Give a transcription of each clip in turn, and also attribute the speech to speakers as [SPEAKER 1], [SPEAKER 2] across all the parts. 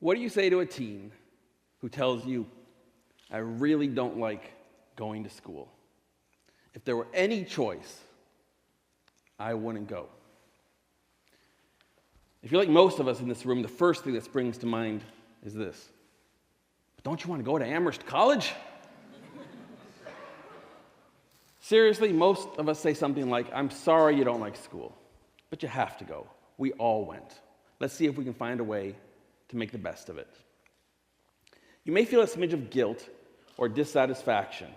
[SPEAKER 1] What do you say to a teen who tells you, I really don't like going to school? If there were any choice, I wouldn't go. If you're like most of us in this room, the first thing that springs to mind is this. But don't you want to go to Amherst College? Seriously, most of us say something like, I'm sorry you don't like school, but you have to go. We all went. Let's see if we can find a way to make the best of it. You may feel a smidge of guilt or dissatisfaction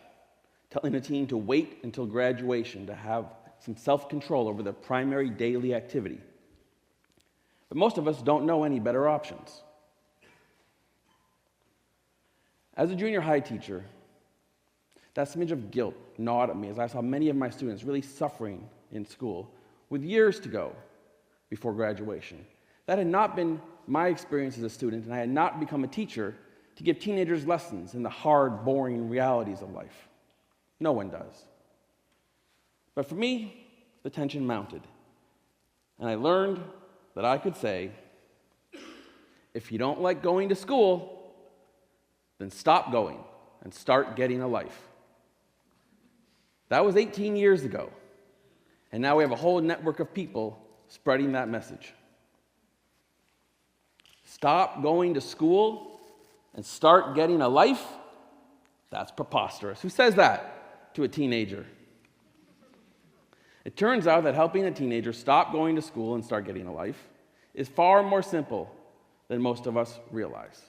[SPEAKER 1] telling a teen to wait until graduation to have some self-control over their primary daily activity. But most of us don't know any better options. As a junior high teacher, that smidge of guilt gnawed at me as I saw many of my students really suffering in school with years to go before graduation. That had not been my experience as a student, and I had not become a teacher to give teenagers lessons in the hard, boring realities of life. No one does. But for me, the tension mounted, and I learned that I could say, if you don't like going to school, then stop going and start getting a life. That was 18 years ago, and now we have a whole network of people spreading that message. Stop going to school and start getting a life? That's preposterous. Who says that to a teenager? It turns out that helping a teenager stop going to school and start getting a life is far more simple than most of us realize.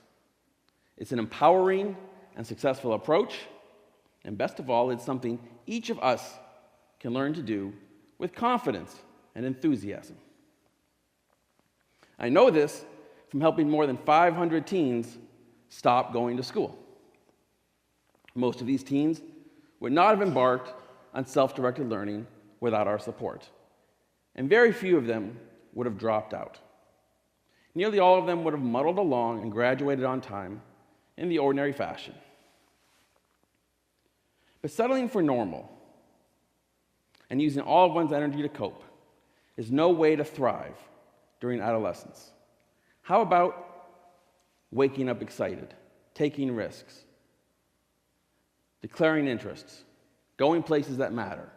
[SPEAKER 1] It's an empowering and successful approach, and best of all, it's something each of us can learn to do with confidence and enthusiasm. I know this from helping more than 500 teens stop going to school. Most of these teens would not have embarked on self-directed learning without our support, and very few of them would have dropped out. Nearly all of them would have muddled along and graduated on time in the ordinary fashion. But settling for normal and using all of one's energy to cope is no way to thrive during adolescence. How about waking up excited, taking risks, declaring interests, going places that matter,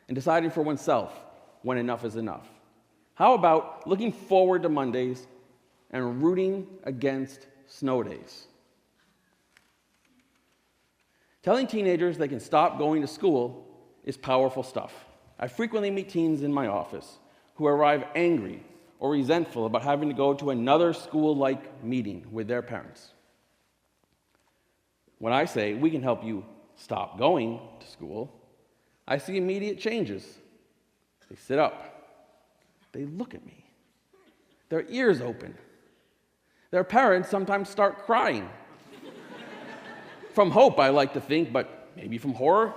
[SPEAKER 1] and deciding for oneself when enough is enough? How about looking forward to Mondays and rooting against snow days? Telling teenagers they can stop going to school is powerful stuff. I frequently meet teens in my office who arrive angry or resentful about having to go to another school-like meeting with their parents. When I say, we can help you stop going to school, I see immediate changes. They sit up. They look at me. Their ears open. Their parents sometimes start crying. From hope, I like to think, but maybe from horror.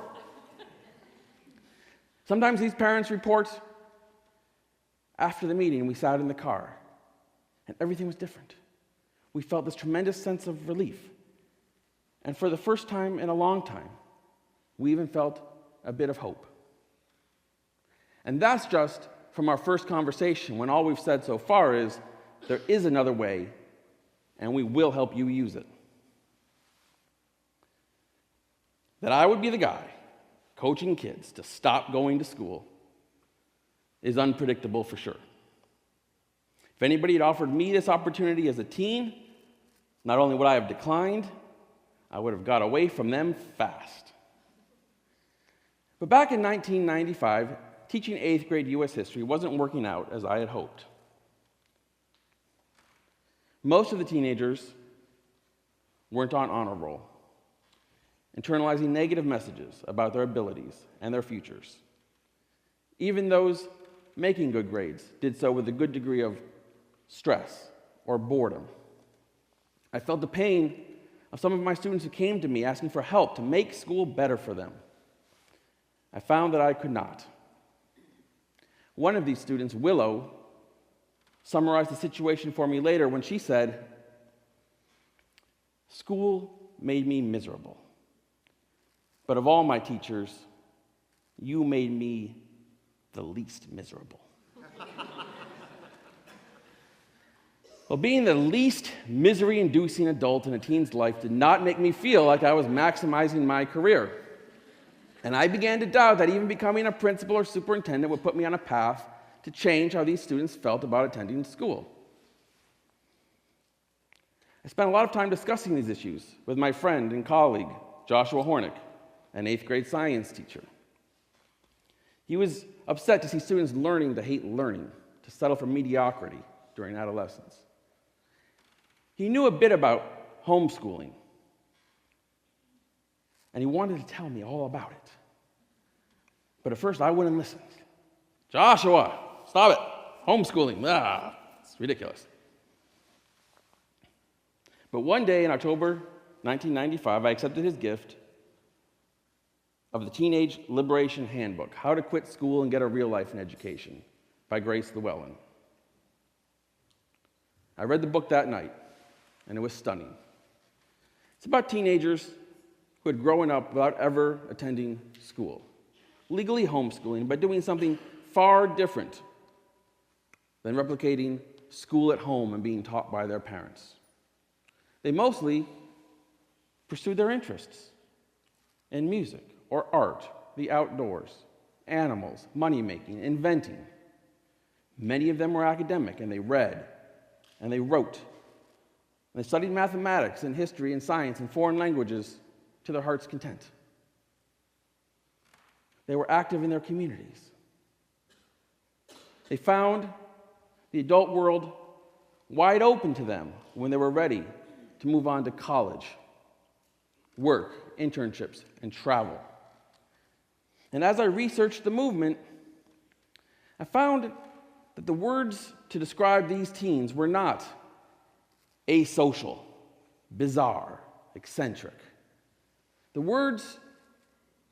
[SPEAKER 1] Sometimes these parents report, after the meeting, we sat in the car, and everything was different. We felt this tremendous sense of relief. And for the first time in a long time, we even felt a bit of hope. And that's just from our first conversation, when all we've said so far is, there is another way, and we will help you use it. That I would be the guy coaching kids to stop going to school is unpredictable for sure. If anybody had offered me this opportunity as a teen, not only would I have declined, I would have got away from them fast. But back in 1995, teaching 8th grade U.S. history wasn't working out as I had hoped. Most of the teenagers weren't on honor roll, internalizing negative messages about their abilities and their futures. Even those making good grades did so with a good degree of stress or boredom. I felt the pain of some of my students who came to me asking for help to make school better for them. I found that I could not. One of these students, Willow, summarized the situation for me later when she said, "School made me miserable. But of all my teachers, you made me the least miserable." Well, being the least misery-inducing adult in a teen's life did not make me feel like I was maximizing my career. And I began to doubt that even becoming a principal or superintendent would put me on a path to change how these students felt about attending school. I spent a lot of time discussing these issues with my friend and colleague, Joshua Hornick, an 8th grade science teacher. He was upset to see students learning to hate learning, to settle for mediocrity during adolescence. He knew a bit about homeschooling, and he wanted to tell me all about it. But at first, I wouldn't listen. Joshua, stop it. Homeschooling, it's ridiculous. But one day in October 1995, I accepted his gift of the Teenage Liberation Handbook, How to Quit School and Get a Real Life in Education, by Grace Llewellyn. I read the book that night, and it was stunning. It's about teenagers who had grown up without ever attending school, legally homeschooling, but doing something far different than replicating school at home and being taught by their parents. They mostly pursued their interests in music or art, the outdoors, animals, money-making, inventing. Many of them were academic, and they read, and they wrote, and they studied mathematics and history and science and foreign languages to their heart's content. They were active in their communities. They found the adult world wide open to them when they were ready to move on to college, work, internships, and travel. And as I researched the movement, I found that the words to describe these teens were not asocial, bizarre, eccentric. The words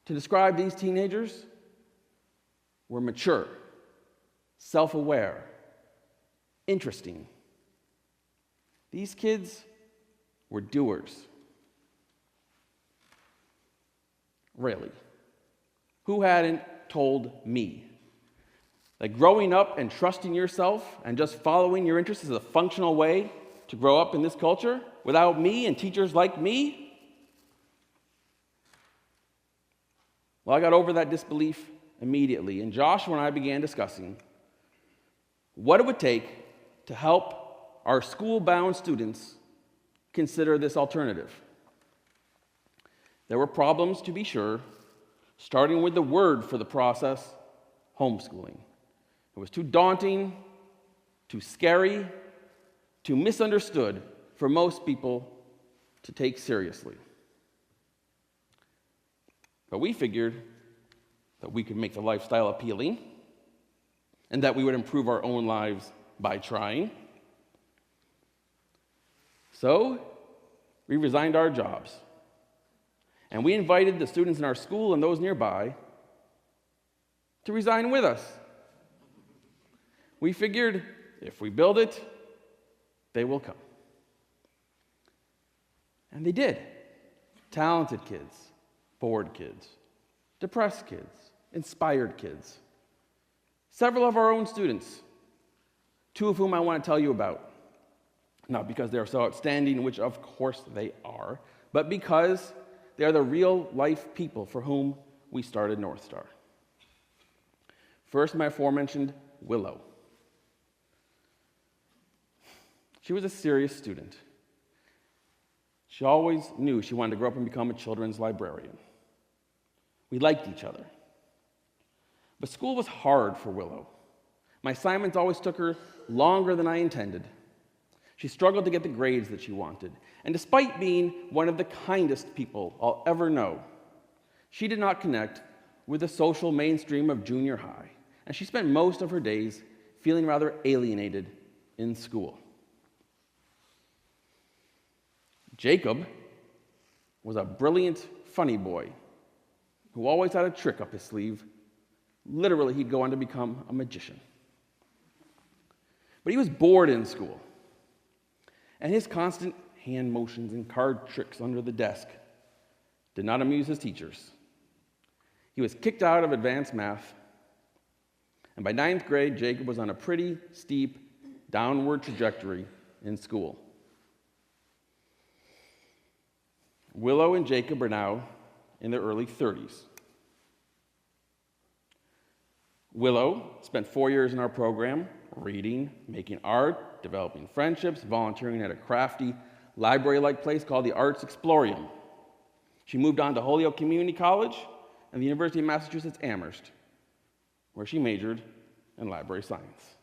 [SPEAKER 1] to describe these teenagers were mature, self-aware, interesting. These kids were doers. Really. Who hadn't told me that growing up and trusting yourself and just following your interests is a functional way to grow up in this culture without me and teachers like me? Well, I got over that disbelief immediately, and Joshua and I began discussing what it would take to help our school-bound students consider this alternative. There were problems, to be sure, starting with the word for the process, homeschooling. It was too daunting, too scary, too misunderstood for most people to take seriously. But we figured that we could make the lifestyle appealing and that we would improve our own lives by trying. So we resigned our jobs, and we invited the students in our school and those nearby to resign with us. We figured if we build it, they will come. And they did. Talented kids, bored kids, depressed kids, inspired kids. Several of our own students, two of whom I want to tell you about. Not because they are so outstanding, which of course they are, but because they are the real-life people for whom we started North Star. First, my aforementioned Willow. She was a serious student. She always knew she wanted to grow up and become a children's librarian. We liked each other. But school was hard for Willow. My assignments always took her longer than I intended. She struggled to get the grades that she wanted. And despite being one of the kindest people I'll ever know, she did not connect with the social mainstream of junior high. And she spent most of her days feeling rather alienated in school. Jacob was a brilliant, funny boy who always had a trick up his sleeve. Literally, he'd go on to become a magician. But he was bored in school, and his constant hand motions and card tricks under the desk did not amuse his teachers. He was kicked out of advanced math, and by 9th grade, Jacob was on a pretty steep downward trajectory in school. Willow and Jacob are now in their early 30s. Willow spent 4 years in our program, reading, making art, developing friendships, volunteering at a crafty, library-like place called the Arts Explorium. She moved on to Holyoke Community College and the University of Massachusetts Amherst, where she majored in library science.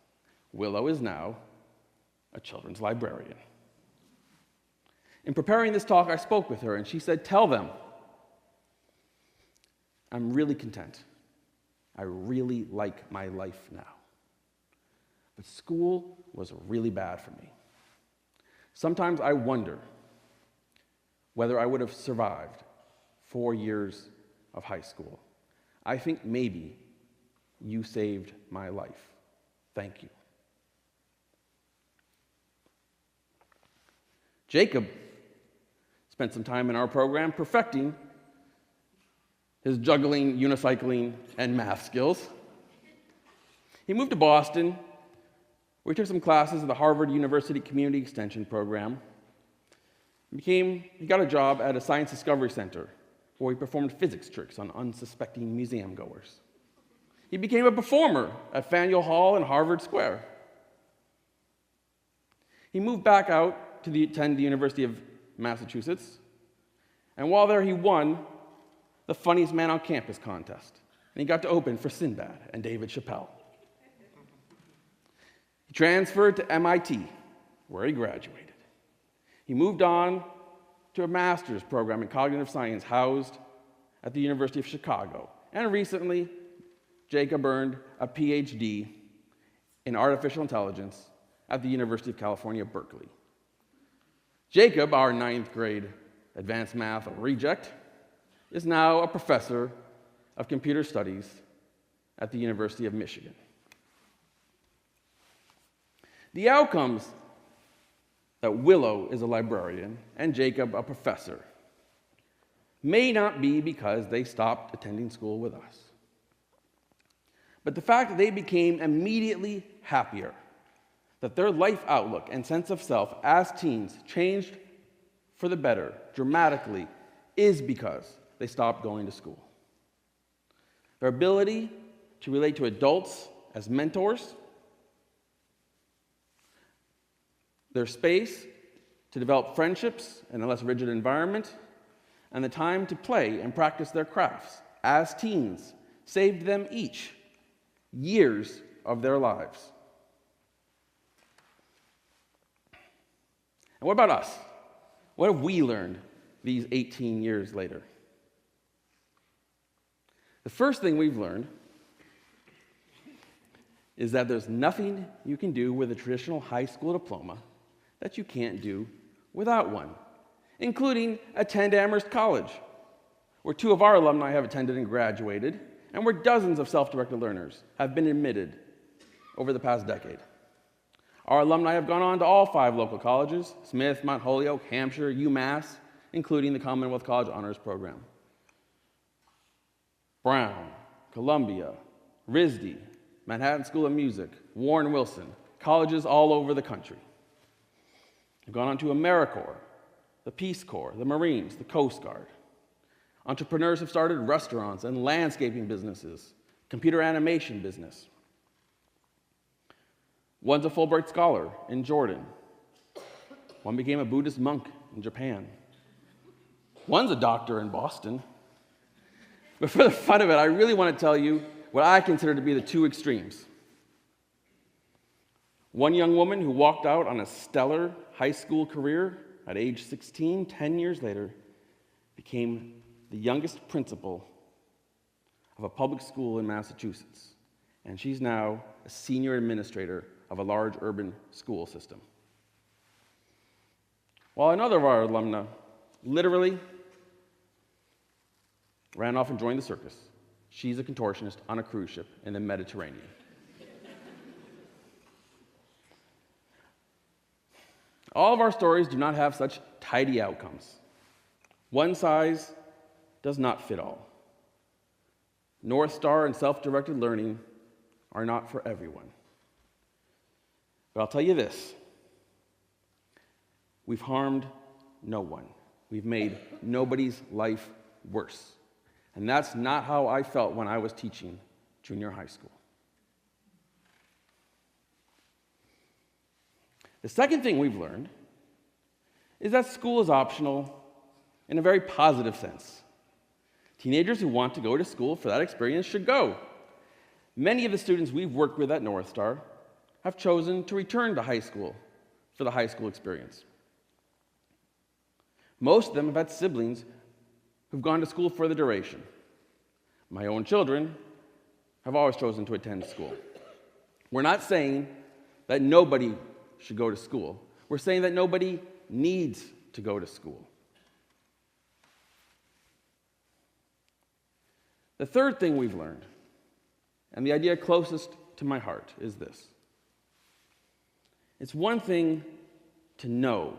[SPEAKER 1] Willow is now a children's librarian. In preparing this talk, I spoke with her, and she said, "Tell them, I'm really content. I really like my life now. But school was really bad for me. Sometimes I wonder whether I would have survived 4 years of high school. I think maybe you saved my life. Thank you." Jacob spent some time in our program perfecting his juggling, unicycling, and math skills. He moved to Boston, where he took some classes at the Harvard University Community Extension Program. He got a job at a science discovery center, where he performed physics tricks on unsuspecting museum goers. He became a performer at Faneuil Hall and Harvard Square. He moved back out to attend the University of Massachusetts, and while there he won the Funniest Man on Campus contest, and he got to open for Sinbad and David Chappelle. He transferred to MIT, where he graduated. He moved on to a master's program in cognitive science housed at the University of Chicago, and recently, Jacob earned a PhD in artificial intelligence at the University of California, Berkeley. Jacob, our 9th grade advanced math reject, is now a professor of computer studies at the University of Michigan. The outcomes that Willow is a librarian and Jacob a professor may not be because they stopped attending school with us, but the fact that they became immediately happier, that their life outlook and sense of self as teens changed for the better dramatically, is because they stopped going to school. Their ability to relate to adults as mentors, their space to develop friendships in a less rigid environment, and the time to play and practice their crafts as teens saved them each years of their lives. And what about us? What have we learned these 18 years later? The first thing we've learned is that there's nothing you can do with a traditional high school diploma that you can't do without one, including attend Amherst College, where 2 of our alumni have attended and graduated, and where dozens of self-directed learners have been admitted over the past decade. Our alumni have gone on to all 5 local colleges: Smith, Mount Holyoke, Hampshire, UMass, including the Commonwealth College Honors Program. Brown, Columbia, RISD, Manhattan School of Music, Warren Wilson, colleges all over the country. They've gone on to AmeriCorps, the Peace Corps, the Marines, the Coast Guard. Entrepreneurs have started restaurants and landscaping businesses, computer animation business. One's a Fulbright scholar in Jordan. One became a Buddhist monk in Japan. One's a doctor in Boston. But for the fun of it, I really want to tell you what I consider to be the 2 extremes. One young woman who walked out on a stellar high school career at age 16, 10 years later, became the youngest principal of a public school in Massachusetts. And she's now a senior administrator of a large urban school system. While another of our alumni literally ran off and joined the circus. She's a contortionist on a cruise ship in the Mediterranean. All of our stories do not have such tidy outcomes. One size does not fit all. North Star and self-directed learning are not for everyone. But I'll tell you this: we've harmed no one. We've made nobody's life worse. And that's not how I felt when I was teaching junior high school. The second thing we've learned is that school is optional in a very positive sense. Teenagers who want to go to school for that experience should go. Many of the students we've worked with at North Star have chosen to return to high school for the high school experience. Most of them have had siblings who've gone to school for the duration. My own children have always chosen to attend school. We're not saying that nobody should go to school. We're saying that nobody needs to go to school. The third thing we've learned, and the idea closest to my heart, is this. It's one thing to know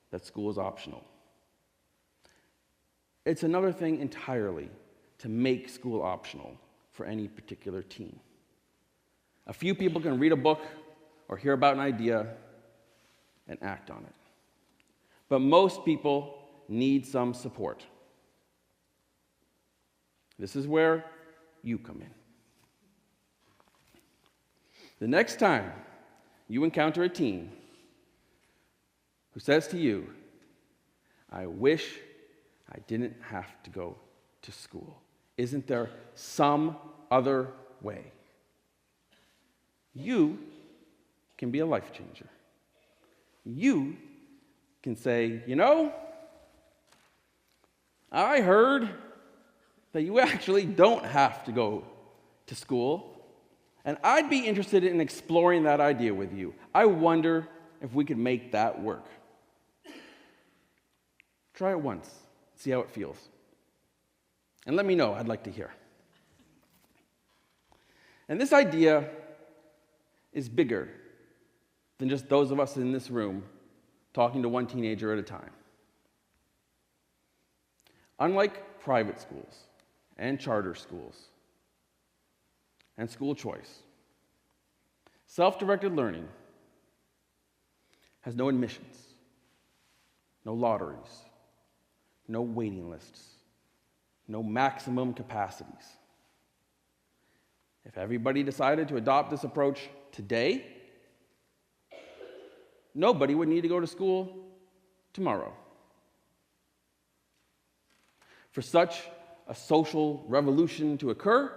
[SPEAKER 1] that school is optional. It's another thing entirely to make school optional for any particular teen. A few people can read a book or hear about an idea and act on it. But most people need some support. This is where you come in. The next time you encounter a teen who says to you, "I wish I didn't have to go to school. Isn't there some other way?" You can be a life changer. You can say, I heard that you actually don't have to go to school, and I'd be interested in exploring that idea with you. I wonder if we could make that work. Try it once, see how it feels. And let me know, I'd like to hear. And this idea is bigger than just those of us in this room talking to one teenager at a time. Unlike private schools and charter schools and school choice, self-directed learning has no admissions, no lotteries, no waiting lists, no maximum capacities. If everybody decided to adopt this approach today, nobody would need to go to school tomorrow. For such a social revolution to occur,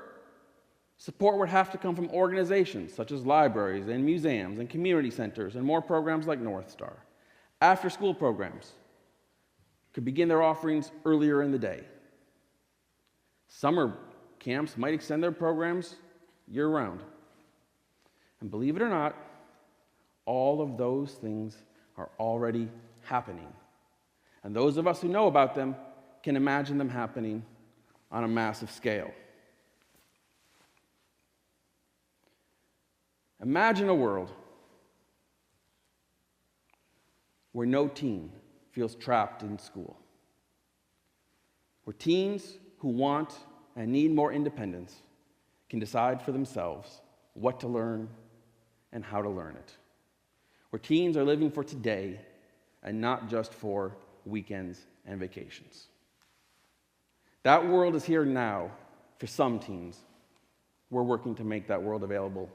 [SPEAKER 1] support would have to come from organizations such as libraries and museums and community centers and more programs like North Star. After-school programs could begin their offerings earlier in the day. Summer camps might extend their programs year-round. And believe it or not, all of those things are already happening. And those of us who know about them can imagine them happening on a massive scale. Imagine a world where no teen feels trapped in school, where teens who want and need more independence can decide for themselves what to learn and how to learn it, where teens are living for today and not just for weekends and vacations. That world is here now for some teens. We're working to make that world available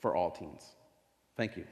[SPEAKER 1] for all teens. Thank you.